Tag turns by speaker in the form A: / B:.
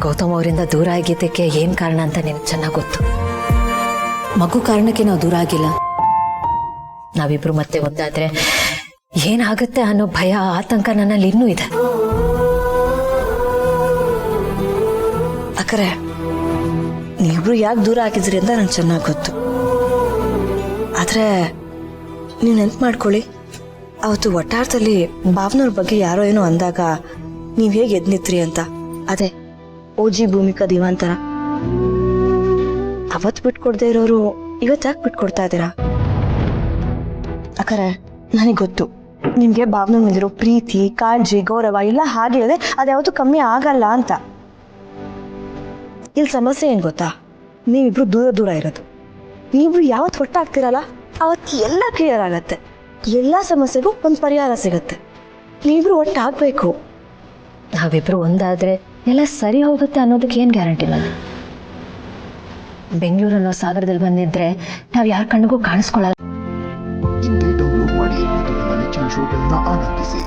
A: ಗೌತಮ್ ಅವರಿಂದ ದೂರ ಆಗಿದ್ದಕ್ಕೆ ಏನು ಕಾರಣ ಅಂತ ನಿನಗೆ ಚೆನ್ನಾಗಿ ಗೊತ್ತು. ಮಗು ಕಾರಣಕ್ಕೆ ನಾವು ದೂರ ಆಗಿಲ್ಲ. ನಾವಿಬ್ರು ಮತ್ತೆ ಒಂದಾದ್ರೆ ಏನಾಗುತ್ತೆ ಅನ್ನೋ ಭಯ ಆತಂಕ ನನ್ನಲ್ಲಿ ಇನ್ನೂ ಇದೆ.
B: ಅಕ್ಕರೆ ನೀವಿಬ್ರು ಯಾಕೆ ದೂರ ಆಗಿದ್ರಿ ಅಂತ ನಂಗೆ ಚೆನ್ನಾಗಿ ಗೊತ್ತು. ಆದ್ರೆ ನೀವು ನೆನ್ಪು ಮಾಡ್ಕೊಳ್ಳಿ, ಅವತ್ತು ಒಟ್ಟಾರದಲ್ಲಿ ಭಾವನವ್ರ ಬಗ್ಗೆ ಯಾರೋ ಏನೋ ಅಂದಾಗ ನೀವು ಹೇಗೆ ಎದ್ನಿತ್ರಿ ಅಂತ. ಅದೇ ಓಜಿ ಭೂಮಿಕಾ ದಿವಾಂತರ. ಅವತ್ತು ಬಿಟ್ಕೊಡ್ದೇ ಇರೋರು ಇವತ್ತು ಯಾಕೆ ಬಿಟ್ಕೊಡ್ತಾ ಇದ್ದೀರಾ? ಅಕ್ಕರೆ ನನಗೆ ಗೊತ್ತು ನಿಮಗೆ ಭಾವನವ್ರ ಮೇಲಿರೋ ಪ್ರೀತಿ, ಕಾಳಜಿ, ಗೌರವ ಎಲ್ಲ ಹಾಗೆ ಇದೆ, ಅದ್ಯಾವತ್ತೂ ಕಮ್ಮಿ ಆಗಲ್ಲ ಅಂತ. ಇಲ್ಲಿ ಸಮಸ್ಯೆ ಏನು ಗೊತ್ತಾ, ನೀವಿಬ್ರು ದೂರ ದೂರ ಇರೋದು. ನೀವಿಬ್ರು ಯಾವತ್ತು ಒಟ್ಟಾಗ್ತಿರಲ್ಲ ಅವತ್ತು ಎಲ್ಲ ಕ್ಲಿಯರ್ ಆಗತ್ತೆ, ಎಲ್ಲ ಸಮಸ್ಯೆಗೂ ಒಂದು ಪರಿಹಾರ ಸಿಗತ್ತೆ. ನೀವಿಬ್ರು ಒಟ್ಟಾಗಬೇಕು.
A: ನಾವಿಬ್ರು ಒಂದಾದ್ರೆ ಎಲ್ಲ ಸರಿ ಹೋಗುತ್ತೆ ಅನ್ನೋದಕ್ಕೆ ಏನು ಗ್ಯಾರಂಟಿ ಇಲ್ಲ. ಬೆಂಗಳೂರನ್ನೋ ಸಾಗರದಲ್ಲಿ ಬಂದಿದ್ರೆ ನಾವು ಯಾರ ಕಣ್ಣಿಗೂ ಕಾಣಿಸ್ಕೊಳ್ಳಲ್ಲ.
C: ಡೌನ್ಲೋಡ್ ಮಾಡಿ ಮತ್ತು ನಿಮ್ಮ ನೆಚ್ಚಿನ ಶೋಗಳನ್ನ ಆನಂದಿಸಿ.